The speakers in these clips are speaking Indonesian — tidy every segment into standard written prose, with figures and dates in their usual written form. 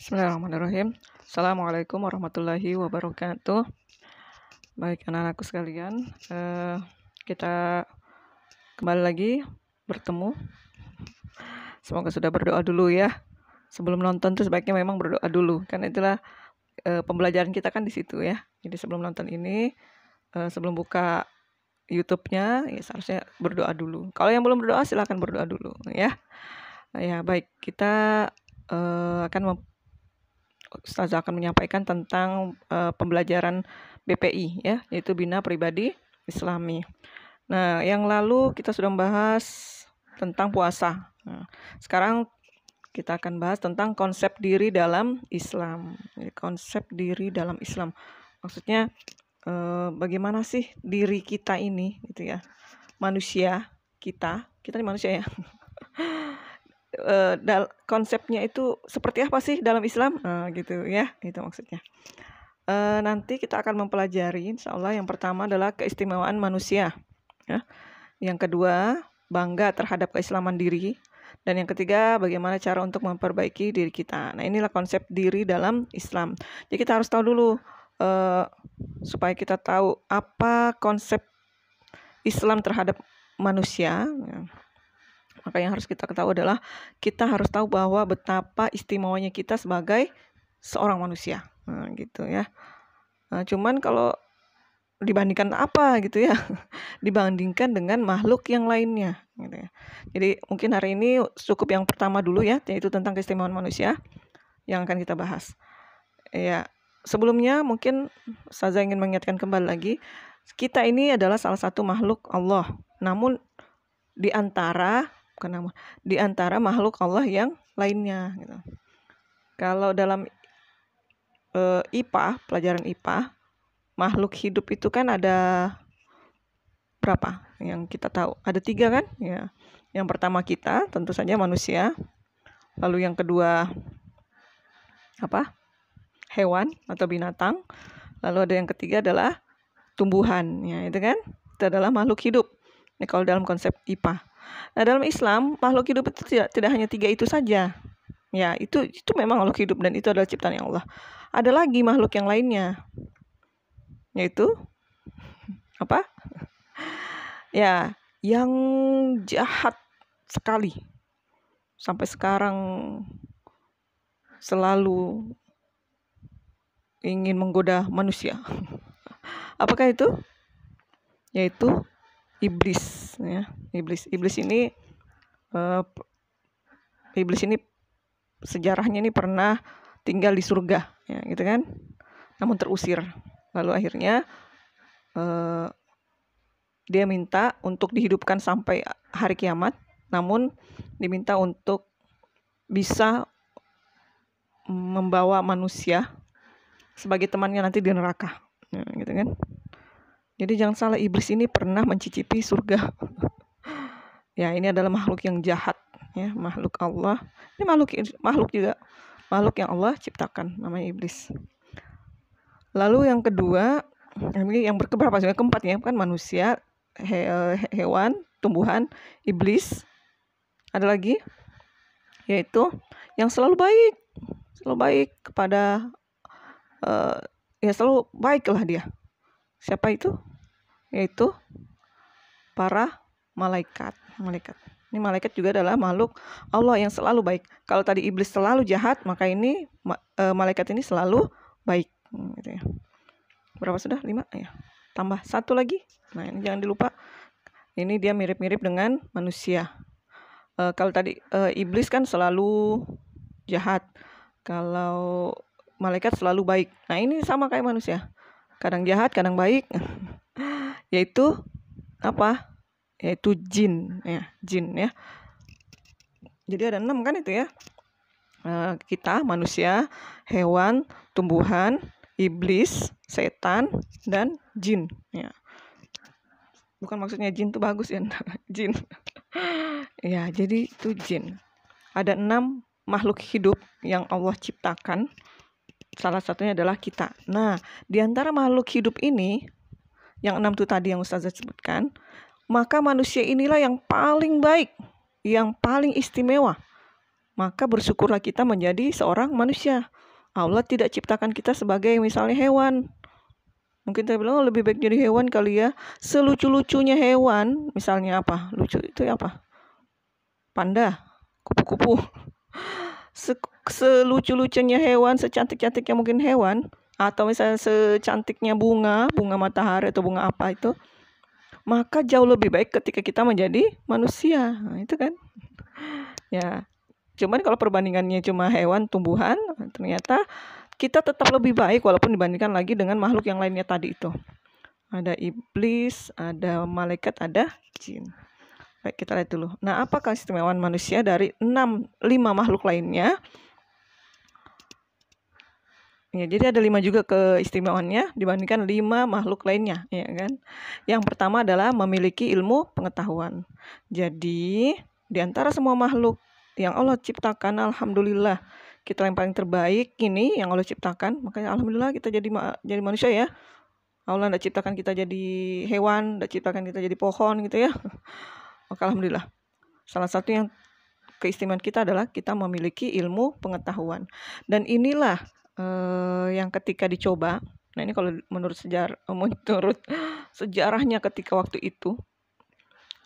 Bismillahirrahmanirrahim. Assalamualaikum warahmatullahi wabarakatuh. Baik anak-anakku sekalian, kita kembali lagi bertemu. Semoga sudah berdoa dulu ya. Sebelum nonton tuh sebaiknya memang berdoa dulu, karena itulah pembelajaran kita kan di situ ya. Jadi sebelum nonton ini, sebelum buka YouTube-nya, ya seharusnya berdoa dulu. Kalau yang belum berdoa silahkan berdoa dulu ya. Ya baik, kita Ustazah akan menyampaikan tentang pembelajaran BPI ya, yaitu Bina Pribadi Islami. Nah, yang lalu kita sudah membahas tentang puasa. Nah, sekarang kita akan bahas tentang konsep diri dalam Islam. Jadi, konsep diri dalam Islam. Maksudnya bagaimana sih diri kita ini gitu ya. Manusia kita ini manusia ya. Konsepnya itu seperti apa sih dalam Islam gitu ya, itu maksudnya. Nanti kita akan mempelajari insya Allah yang pertama adalah keistimewaan manusia ya. Yang kedua bangga terhadap keislaman diri, dan yang ketiga bagaimana cara untuk memperbaiki diri kita. Nah, inilah konsep diri dalam Islam. Jadi kita harus tahu dulu supaya kita tahu apa konsep Islam terhadap manusia ya. Maka yang harus kita ketahui adalah kita harus tahu bahwa betapa istimewanya kita sebagai seorang manusia. Nah, gitu ya. Nah, cuman kalau dibandingkan apa gitu ya, dibandingkan dengan makhluk yang lainnya. Gitu ya. Jadi mungkin hari ini cukup yang pertama dulu ya, yaitu tentang keistimewaan manusia yang akan kita bahas. Ya, sebelumnya mungkin saya ingin mengingatkan kembali lagi, kita ini adalah salah satu makhluk Allah. Namun di antara makhluk Allah yang lainnya gitu. Kalau dalam IPA, pelajaran IPA, makhluk hidup itu kan ada berapa yang kita tahu? Ada 3 kan ya. Yang pertama kita, tentu saja manusia. Lalu yang kedua hewan atau binatang. Lalu ada yang ketiga adalah tumbuhan ya, itu kan, itu adalah makhluk hidup. Ini kalau dalam konsep IPA. Nah, dalam Islam makhluk hidup itu tidak hanya 3 itu saja. Ya, itu memang makhluk hidup dan itu adalah ciptaan yang Allah. Ada lagi makhluk yang lainnya. Yaitu apa? Ya, yang jahat sekali. Sampai sekarang selalu ingin menggoda manusia. Apakah itu? Yaitu iblis ya. Iblis ini sejarahnya ini pernah tinggal di surga ya, gitu kan, namun terusir. Lalu akhirnya dia minta untuk dihidupkan sampai hari kiamat, namun diminta untuk bisa membawa manusia sebagai temannya nanti di neraka ya, gitu kan. Jadi jangan salah, iblis ini pernah mencicipi surga. Ya, ini adalah makhluk yang jahat ya, makhluk Allah. Ini makhluk juga, makhluk yang Allah ciptakan, namanya iblis. Lalu yang kedua, yang berkeberapa sih? Keempat ya, kan manusia, hewan, tumbuhan, iblis. Ada lagi yaitu yang selalu baik kepada ya selalu baiklah dia. Siapa itu? Yaitu para malaikat. Ini malaikat juga adalah makhluk Allah yang selalu baik. Kalau tadi iblis selalu jahat, maka ini malaikat ini selalu baik. Gitu ya. Berapa sudah? 5 ya. Tambah 1 lagi. Nah, ini jangan dilupa. Ini dia mirip-mirip dengan manusia. Kalau tadi iblis kan selalu jahat. Kalau malaikat selalu baik. Nah, ini sama kayak manusia. Kadang jahat, kadang baik. Yaitu apa? Yaitu jin ya. Jadi ada 6 kan itu ya. Kita, manusia, hewan, tumbuhan, iblis, setan, dan jin ya. Bukan maksudnya jin itu bagus ya, jin. Ya, jadi itu jin. Ada 6 makhluk hidup yang Allah ciptakan. Salah satunya adalah kita. Nah, di antara makhluk hidup ini, yang 6 itu tadi yang Ustazah sebutkan, maka manusia inilah yang paling baik, yang paling istimewa. maka bersyukurlah kita menjadi seorang manusia. Allah tidak ciptakan kita sebagai misalnya hewan. Mungkin kita bilang, oh, lebih baik jadi hewan kali ya. Selucu-lucunya hewan, misalnya apa? Lucu itu apa? Panda, kupu-kupu. Selucu-lucunya hewan, secantik-cantiknya mungkin hewan, atau misalnya secantiknya bunga matahari atau bunga apa itu, maka jauh lebih baik ketika kita menjadi manusia. Nah, itu kan. Ya, cuman kalau perbandingannya cuma hewan, tumbuhan, ternyata kita tetap lebih baik walaupun dibandingkan lagi dengan makhluk yang lainnya tadi itu. Ada iblis, ada malaikat, ada jin. Baik, kita lihat dulu. Nah, apa keistimewaan manusia dari 5 makhluk lainnya? Ya, jadi ada 5 juga keistimewaannya dibandingkan 5 makhluk lainnya, ya kan? Yang pertama adalah memiliki ilmu pengetahuan. Jadi, di antara semua makhluk yang Allah ciptakan, alhamdulillah, kita yang paling terbaik ini yang Allah ciptakan. Makanya alhamdulillah kita jadi manusia ya. Allah tidak ciptakan kita jadi hewan, tidak ciptakan kita jadi pohon gitu ya. Maka alhamdulillah. Salah satu yang keistimewaan kita adalah kita memiliki ilmu pengetahuan. Dan inilah yang ketika dicoba, nah ini kalau menurut sejarahnya ketika waktu itu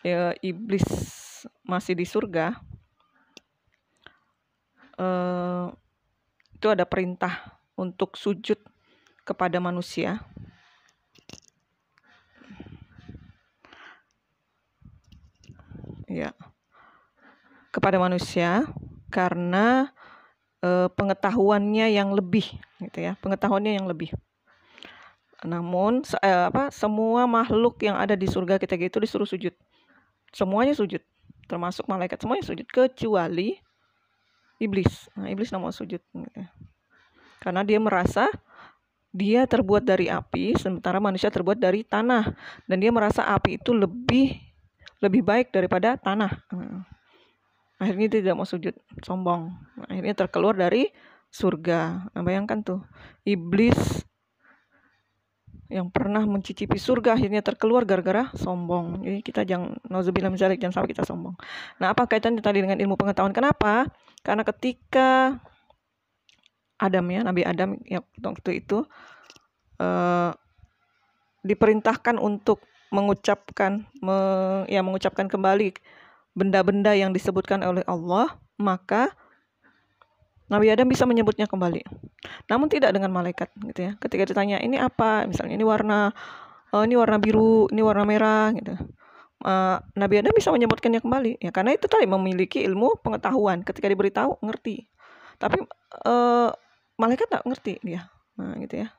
ya, iblis masih di surga, itu ada perintah untuk sujud kepada manusia. Ya, kepada manusia karena pengetahuannya yang lebih, gitu ya, pengetahuannya yang lebih. Namun semua makhluk yang ada di surga ketika itu disuruh sujud, semuanya sujud, termasuk malaikat semuanya sujud kecuali iblis. Nah, iblis nggak mau sujud, gitu. Karena dia merasa dia terbuat dari api, sementara manusia terbuat dari tanah, dan dia merasa api itu lebih baik daripada tanah. Akhirnya dia tidak mau sujud, sombong. Akhirnya terkeluar dari surga. Nah, bayangkan tuh, iblis yang pernah mencicipi surga akhirnya terkeluar gara-gara sombong. Jadi kita jangan, nauzubillah min dzalik, jangan sampai kita sombong. Nah, apa kaitannya tadi dengan ilmu pengetahuan? Kenapa? Karena ketika Nabi Adam ya, waktu itu diperintahkan untuk mengucapkan kembali benda-benda yang disebutkan oleh Allah, maka Nabi Adam bisa menyebutnya kembali. Namun tidak dengan malaikat, gitu ya. Ketika ditanya ini apa, misalnya ini warna biru, ini warna merah, gitu. Nabi Adam bisa menyebutkannya kembali, ya karena itu tadi memiliki ilmu pengetahuan. Ketika diberitahu ngerti. Tapi malaikat tak ngerti dia, nah gitu ya.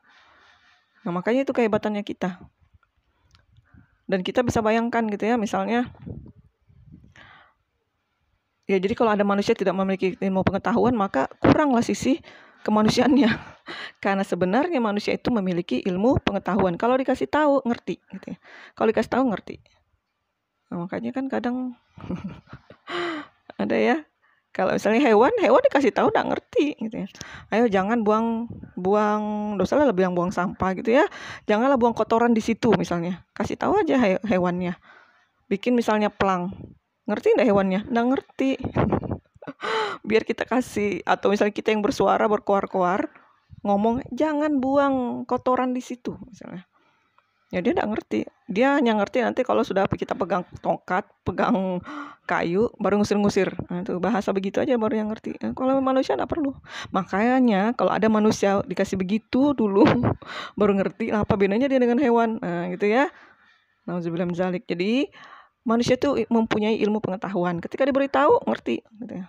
Nah, makanya itu kehebatannya kita. Dan kita bisa bayangkan gitu ya, misalnya ya, jadi kalau ada manusia tidak memiliki ilmu pengetahuan, maka kuranglah sisi kemanusiaannya. Karena sebenarnya manusia itu memiliki ilmu pengetahuan. Kalau dikasih tahu, ngerti. Gitu ya. Kalau dikasih tahu, ngerti. Nah, makanya kan kadang ada ya. Kalau misalnya hewan dikasih tahu nggak ngerti gitu ya. Ayo jangan buang dosa lah, lebih yang buang sampah gitu ya. Janganlah buang kotoran di situ misalnya. Kasih tahu aja hewannya. Bikin misalnya pelang. Ngerti enggak hewannya? Nggak ngerti. Biar kita kasih, atau misalnya kita yang bersuara berkoar-koar ngomong jangan buang kotoran di situ misalnya. Ya dia enggak ngerti. Dia hanya ngerti nanti kalau sudah kita pegang tongkat, pegang kayu, baru ngusir-ngusir. Nah, itu bahasa begitu aja baru yang ngerti. Nah, kalau manusia enggak perlu. Makanya kalau ada manusia dikasih begitu dulu baru ngerti, apa bedanya dia dengan hewan. Nah, gitu ya. Nauzubillah min dzalik. Jadi manusia itu mempunyai ilmu pengetahuan. Ketika diberitahu ngerti, gitu ya.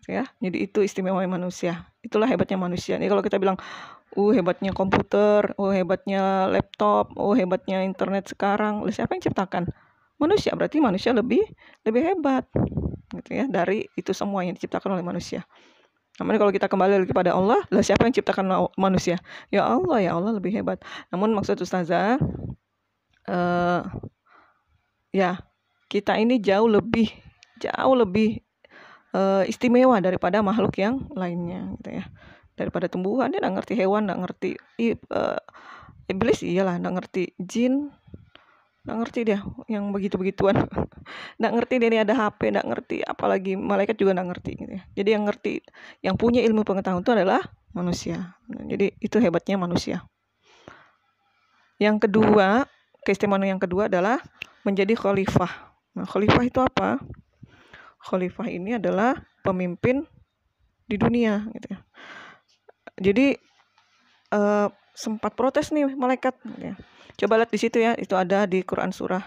Ya, jadi itu istimewa manusia. Itulah hebatnya manusia. Jadi kalau kita bilang, hebatnya komputer, hebatnya laptop, hebatnya internet sekarang, siapa yang ciptakan? Manusia. Berarti manusia lebih hebat, gitu ya, dari itu semua yang diciptakan oleh manusia. Namun kalau kita kembali lagi pada Allah, siapa yang ciptakan manusia? Ya Allah lebih hebat. Namun maksud Ustazah, ya kita ini jauh lebih istimewa daripada makhluk yang lainnya, gitu ya. Daripada tumbuhan, dia nggak ngerti, hewan nggak ngerti, iblis iyalah nggak ngerti, jin Nggak ngerti dia yang begitu-begituan. Nggak ngerti dia ini ada HP, nggak ngerti. Apalagi malaikat juga nggak ngerti gitu ya. Jadi yang ngerti, yang punya ilmu pengetahuan itu adalah manusia. Jadi itu hebatnya manusia. Yang kedua, keistimewaan yang kedua adalah menjadi khalifah. Nah, khalifah itu apa? Khalifah ini adalah pemimpin di dunia gitu ya. Jadi sempat protes nih malaikat gitu ya. Coba lihat di situ ya, itu ada di Quran surah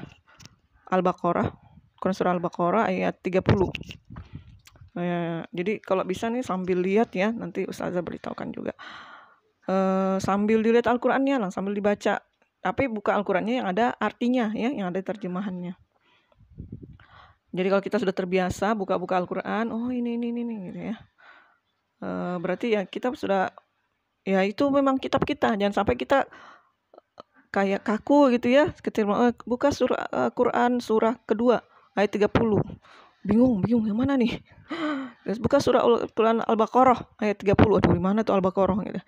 Al-Baqarah. Quran surah Al-Baqarah ayat 30. Jadi kalau bisa nih sambil lihat ya, nanti Ustazah beritahukan juga. Sambil dilihat Al-Qur'annya lah, sambil dibaca. Tapi buka Al-Qur'annya yang ada artinya ya, yang ada terjemahannya. Jadi kalau kita sudah terbiasa buka-buka Al-Qur'an, oh ini gitu ya. Berarti ya kita sudah, ya itu memang kitab kita. Jangan sampai kita kayak kaku gitu ya. Buka surah Quran surah kedua ayat 30. Bingung yang mana nih? Terus buka surah Quran Al-Baqarah ayat 30. Aduh, di mana tuh Al-Baqarah gitu.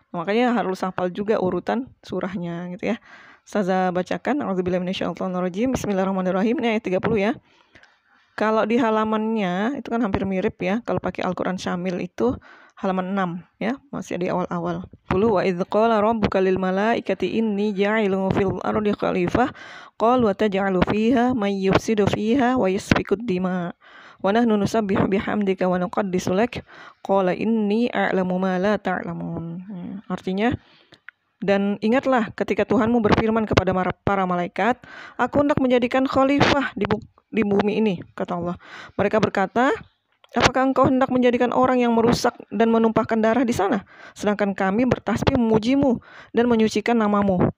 Makanya harus hafal juga urutan surahnya gitu ya. Ustazah bacakan, a'udzubillahi minasyaitonirrajim. Bismillahirrahmanirrahim. Ini ayat 30 ya. Kalau di halamannya itu kan hampir mirip ya. Kalau pakai Al-Qur'an Syamil itu halaman 6 ya, masih di awal-awal. Wa idz qala rabbuka lil malaikati inni ja'ilun fil ardi khalifah qalu wa taj'alu fiha may yufsidu fiha wa yasfikud dima wa nahnu nusabbihu bihamdika wa nuqaddisu lak qala inni a'lamu ma la ta'lamun. Artinya, dan ingatlah ketika Tuhanmu berfirman kepada para malaikat, aku hendak menjadikan khalifah di bumi ini, kata Allah. Mereka berkata, apakah engkau hendak menjadikan orang yang merusak dan menumpahkan darah di sana? Sedangkan kami bertasbih memujimu dan menyucikan namamu.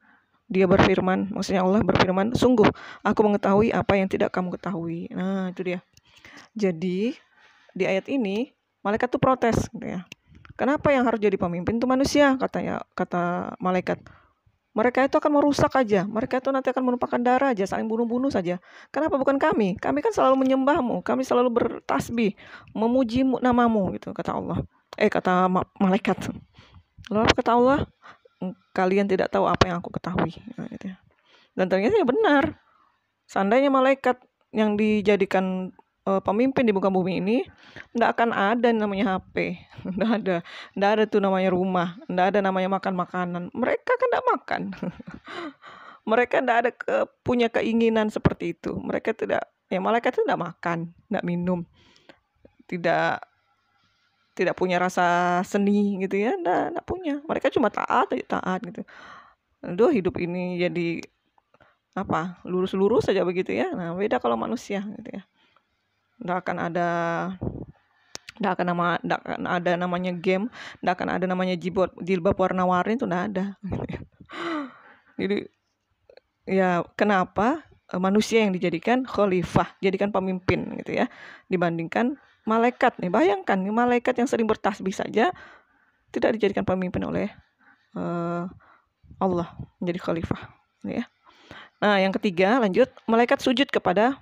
Dia berfirman, maksudnya Allah berfirman, sungguh aku mengetahui apa yang tidak kamu ketahui. Nah, itu dia. Jadi, di ayat ini, malaikat tuh protes gitu ya. Kenapa yang harus jadi pemimpin itu manusia, kata malaikat. Mereka itu akan merusak aja. Mereka itu nanti akan menumpahkan darah aja, saling bunuh-bunuh saja. Kenapa bukan kami? Kami kan selalu menyembahmu, kami selalu bertasbih, memujimu namamu gitu, kata Allah. Kata malaikat. Lalu kata Allah, kalian tidak tahu apa yang aku ketahui. Nah, gitu ya. Dan ternyata ya benar. Seandainya malaikat yang dijadikan pemimpin di muka bumi ini, tidak akan ada namanya HP, tidak ada tuh namanya rumah, tidak ada namanya makan makanan. Mereka kan tidak makan, mereka tidak ada punya keinginan seperti itu. Mereka tidak, ya malaikat itu tidak makan, tidak minum, tidak punya rasa seni gitu ya, tidak punya. Mereka cuma taat gitu. Aduh, hidup ini jadi apa, lurus-lurus saja begitu ya. Nah, beda kalau manusia gitu ya. Nggak akan ada namanya game, nggak akan ada namanya jilbab warna-warni, itu nggak ada. Jadi ya kenapa manusia yang dijadikan khalifah, jadikan pemimpin gitu ya, dibandingkan malaikat nih. Bayangkan nih, malaikat yang sering bertasbih saja tidak dijadikan pemimpin oleh Allah menjadi khalifah ya. Nah, yang ketiga, lanjut, malaikat sujud kepada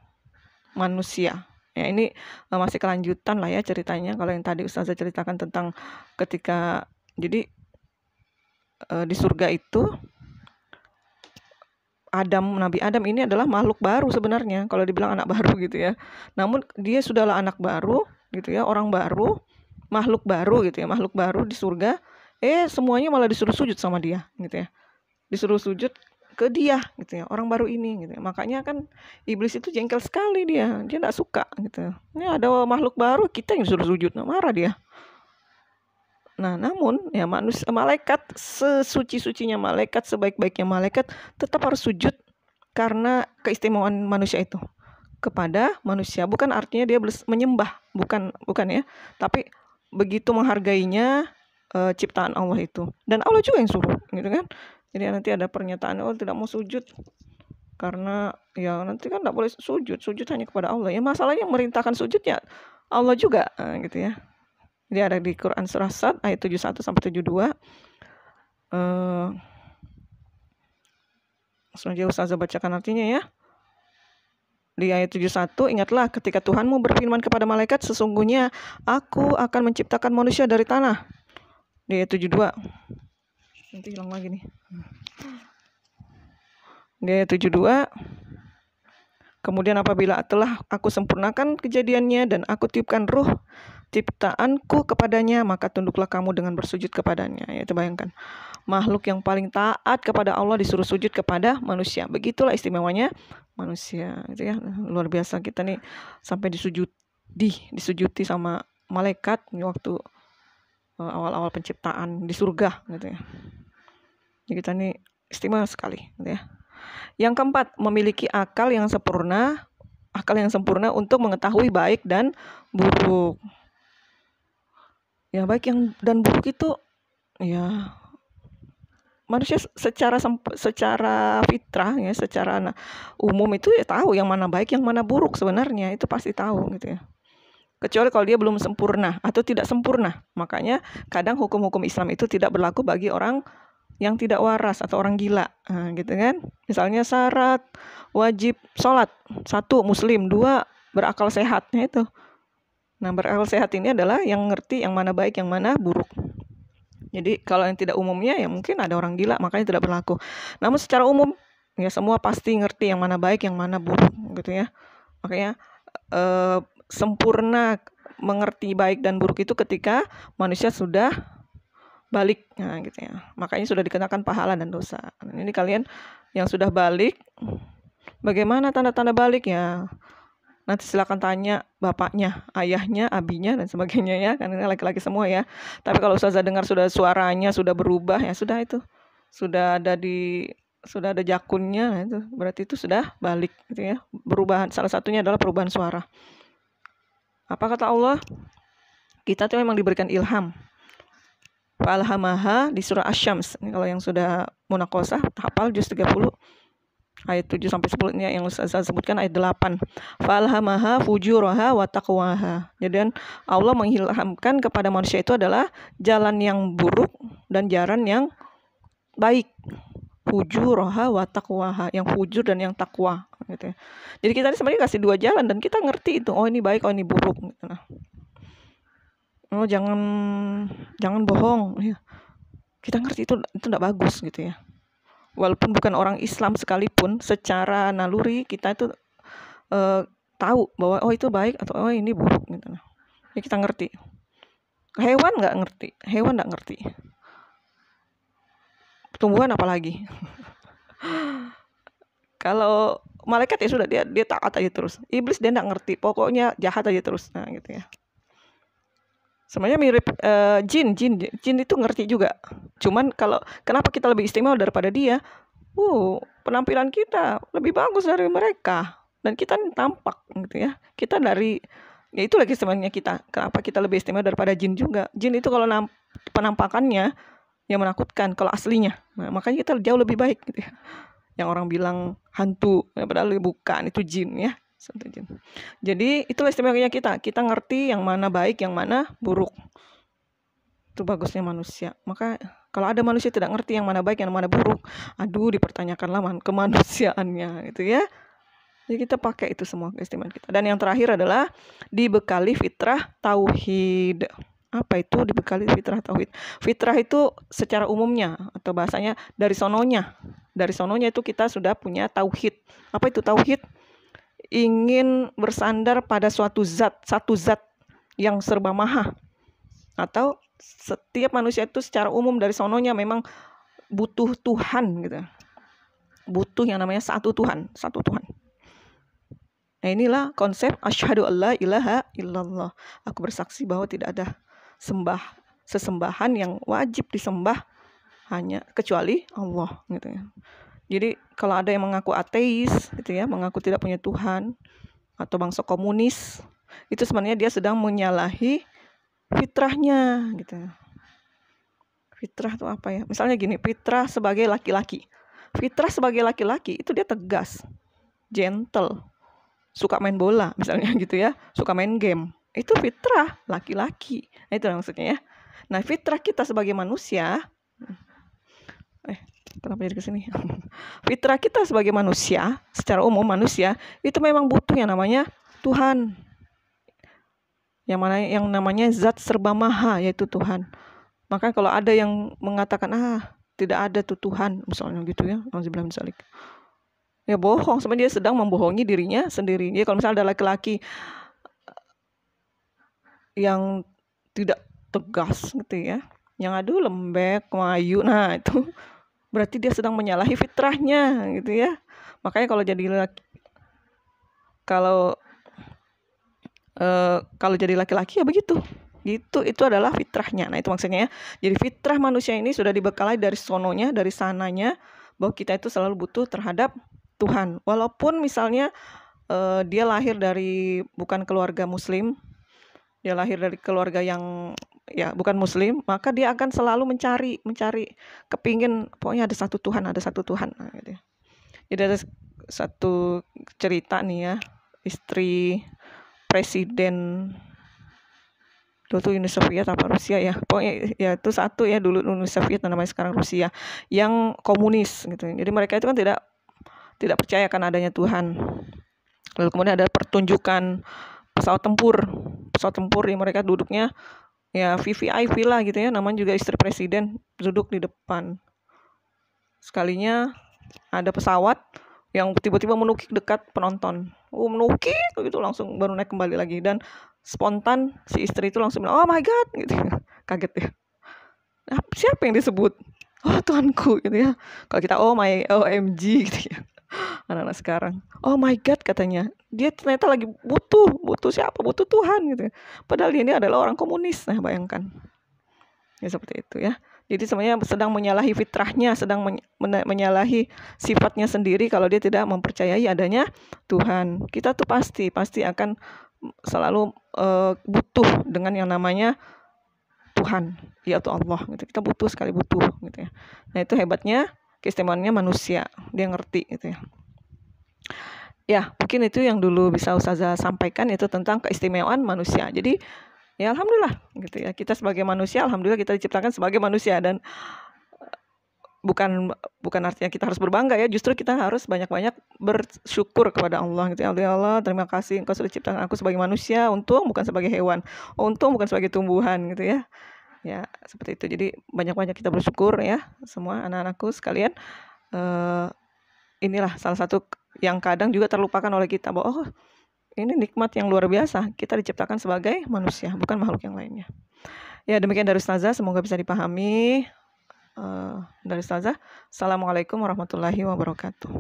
manusia. Ya, ini masih kelanjutan lah ya ceritanya. Kalau yang tadi Ustazah ceritakan tentang ketika, jadi di surga itu Nabi Adam ini adalah makhluk baru sebenarnya, kalau dibilang anak baru gitu ya. Namun dia sudahlah anak baru gitu ya, orang baru, makhluk baru gitu ya, makhluk baru di surga. Semuanya malah disuruh sujud sama dia gitu ya. Disuruh sujud ke dia gitu ya, orang baru ini gitu ya. Makanya kan iblis itu jengkel sekali, dia tidak suka gitu. Ini ada makhluk baru, kita yang disuruh sujud, marah dia. Nah, namun ya malaikat sesuci-sucinya malaikat, sebaik-baiknya malaikat tetap harus sujud karena keistimewaan manusia itu kepada manusia. Bukan artinya dia menyembah, bukan ya. Tapi begitu menghargainya ciptaan Allah itu. Dan Allah juga yang suruh gitu kan. Jadi nanti ada pernyataan, tidak mau sujud karena ya nanti kan tidak boleh sujud hanya kepada Allah. Ya masalahnya merintahkan sujud ya Allah juga gitu ya. Jadi ada di Quran surah Sad ayat 71 sampai 72. Selanjutnya Ustazah bacakan artinya ya. Di ayat 71, ingatlah ketika Tuhanmu berfirman kepada malaikat, sesungguhnya aku akan menciptakan manusia dari tanah. Di ayat 72. Nanti hilang lagi nih. Di ayat 72, Kemudian apabila telah aku sempurnakan kejadiannya dan aku tiupkan ruh ciptaanku kepadanya, maka tunduklah kamu dengan bersujud kepadanya. Ya, itu bayangkan. Makhluk yang paling taat kepada Allah disuruh sujud kepada manusia. Begitulah istimewanya manusia. Itu ya, luar biasa kita nih sampai disujuti sama malaikat waktu awal-awal penciptaan di surga gitu ya. Jadi kita nih istimewa sekali gitu ya. Yang keempat, memiliki akal yang sempurna untuk mengetahui baik dan buruk. Ya, baik yang dan buruk itu ya manusia secara fitrah ya, secara umum itu ya tahu yang mana baik, yang mana buruk sebenarnya, itu pasti tahu gitu ya. Kecuali kalau dia belum sempurna atau tidak sempurna. Makanya kadang hukum-hukum Islam itu tidak berlaku bagi orang yang tidak waras atau orang gila, gitu kan. Misalnya syarat wajib sholat, 1 muslim, 2 berakal sehat, itu. Nah, berakal sehat ini adalah yang ngerti yang mana baik, yang mana buruk. Jadi kalau yang tidak umumnya ya mungkin ada orang gila, makanya tidak berlaku. Namun secara umum ya semua pasti ngerti yang mana baik, yang mana buruk, gitu ya. Makanya sempurna mengerti baik dan buruk itu ketika manusia sudah balik, nah gitu ya. Makanya sudah dikenakan pahala dan dosa. Ini kalian yang sudah balik, bagaimana tanda-tanda balik ya? Nanti silakan tanya bapaknya, ayahnya, abinya dan sebagainya ya. Karena ini laki-laki semua ya. Tapi kalau Ustazah dengar sudah suaranya sudah berubah ya sudah itu. Sudah ada jakunnya, nah itu berarti itu sudah balik gitu ya. Perubahan, salah satunya adalah perubahan suara. Apa kata Allah? Kita tuh memang diberikan ilham. Fa'alhamaha di surah Asy-Syams. Ini kalau yang sudah munaqashah hafal juz 30 ayat 7 sampai 10 ini yang saya sebutkan ayat 8. Fa'alhamaha fujuraha wa taqwaha. Jadi Allah mengilhamkan kepada manusia itu adalah jalan yang buruk dan jalan yang baik. Fujuraha wa taqwaha, yang fujur dan yang takwa gitu ya. Jadi kita sebenarnya kasih 2 jalan dan kita ngerti itu. Oh ini baik, oh ini buruk gitu. Nah. Oh jangan bohong ya. Kita ngerti itu enggak bagus gitu ya. Walaupun bukan orang Islam sekalipun, secara naluri kita itu tahu bahwa oh itu baik atau oh ini buruk gitu. Ya kita ngerti. Hewan enggak ngerti. Tumbuhan apalagi. Kalau malaikat ya sudah dia taat aja terus. Iblis dia enggak ngerti, pokoknya jahat aja terus. Nah gitu ya. Sebenarnya mirip jin itu ngerti juga. Cuman kalau kenapa kita lebih istimewa daripada dia? Penampilan kita lebih bagus dari mereka dan kita tampak gitu ya. Kita ya itu lagi sebenarnya kita. Kenapa kita lebih istimewa daripada jin juga? Jin itu kalau penampakannya yang menakutkan kalau aslinya. Nah, makanya kita jauh lebih baik gitu ya. Yang orang bilang hantu, padahal bukan, itu jin ya. Jadi itulah istimewanya kita ngerti yang mana baik, yang mana buruk. Itu bagusnya manusia. Maka kalau ada manusia tidak ngerti yang mana baik, yang mana buruk, dipertanyakanlah kemanusiaannya gitu ya. Jadi kita pakai itu semua keistimewaan kita. Dan yang terakhir adalah dibekali fitrah tauhid. Apa itu dibekali fitrah tauhid? Fitrah itu secara umumnya atau bahasanya dari sononya. Dari sononya itu kita sudah punya tauhid. Apa itu tauhid? Ingin bersandar pada satu zat yang serba maha, atau setiap manusia itu secara umum dari sononya memang butuh Tuhan gitu, butuh yang namanya satu Tuhan. Nah inilah konsep asyhadu alla ilaha illallah, aku bersaksi bahwa tidak ada sesembahan yang wajib disembah hanya kecuali Allah gitu ya. Jadi kalau ada yang mengaku ateis gitu ya, mengaku tidak punya Tuhan, atau bangsa komunis, itu sebenarnya dia sedang menyalahi fitrahnya gitu. Fitrah itu apa ya? Misalnya gini, fitrah sebagai laki-laki. Fitrah sebagai laki-laki itu dia tegas, gentle, suka main bola misalnya gitu ya, suka main game. Itu fitrah laki-laki. Nah, itu maksudnya ya. Nah, fitrah kita sebagai manusia kenapa jadi kesini? Fitrah kita sebagai manusia, secara umum manusia itu memang butuh yang namanya Tuhan, yang namanya zat serba maha, yaitu Tuhan. Maka kalau ada yang mengatakan tidak ada tuh Tuhan misalnya gitu ya, auzubillahi min dzalik, Ya bohong, sebenarnya dia sedang membohongi dirinya sendiri. Jadi kalau misalnya ada laki-laki yang tidak tegas gitu ya, yang aduh lembek, mayu, nah itu berarti dia sedang menyalahi fitrahnya gitu ya. Makanya kalau kalau jadi laki-laki ya begitu. Gitu, itu adalah fitrahnya. Nah, itu maksudnya ya. Jadi fitrah manusia ini sudah dibekali dari sononya, dari sananya, bahwa kita itu selalu butuh terhadap Tuhan. Walaupun misalnya dia lahir dari bukan keluarga muslim, dia lahir dari keluarga yang ya bukan muslim, maka dia akan selalu mencari kepingin pokoknya ada satu Tuhan. Nah, gitu ya. Jadi ada satu cerita nih ya, istri presiden dulu tuh Uni Soviet apa Rusia ya, pokoknya ya itu satu ya, dulu Uni Soviet namanya, sekarang Rusia, yang komunis gitu. Jadi mereka itu kan tidak percaya akan adanya Tuhan. Lalu kemudian ada pertunjukan pesawat tempur ya, mereka duduknya ya VVIP lah gitu ya, namanya juga istri presiden, duduk di depan. Sekalinya ada pesawat yang tiba-tiba menukik dekat penonton, menukik gitu, langsung baru naik kembali lagi, dan spontan si istri itu langsung bilang, oh my god gitu, kaget ya. Nah, siapa yang disebut? Oh Tuhanku gitu ya. Kalau kita oh my OMG gitu ya, anak-anak sekarang, oh my god katanya, dia ternyata lagi butuh siapa? Butuh Tuhan gitu ya. Padahal dia ini adalah orang komunis. Nah bayangkan ya, seperti itu ya. Jadi sebenarnya sedang menyalahi fitrahnya, sedang menyalahi sifatnya sendiri kalau dia tidak mempercayai adanya Tuhan. Kita tuh pasti akan selalu butuh dengan yang namanya Tuhan, yaitu Allah gitu. Kita butuh sekali gitu ya. Nah, itu hebatnya, keistimewaannya manusia, dia ngerti gitu ya. Ya, mungkin itu yang dulu bisa Ustazah sampaikan, itu tentang keistimewaan manusia. Jadi ya alhamdulillah gitu ya, kita sebagai manusia, alhamdulillah kita diciptakan sebagai manusia, dan bukan artinya kita harus berbangga ya, justru kita harus banyak-banyak bersyukur kepada Allah gitu ya. Allah, terima kasih Engkau sudah ciptakan aku sebagai manusia, untung bukan sebagai hewan, untung bukan sebagai tumbuhan gitu ya. Ya, seperti itu. Jadi banyak-banyak kita bersyukur ya, semua anak-anakku sekalian. Inilah salah satu yang kadang juga terlupakan oleh kita, bahwa oh, ini nikmat yang luar biasa, kita diciptakan sebagai manusia, bukan makhluk yang lainnya. Ya, demikian dari Ustazah, semoga bisa dipahami dari Ustazah. Assalamualaikum warahmatullahi wabarakatuh.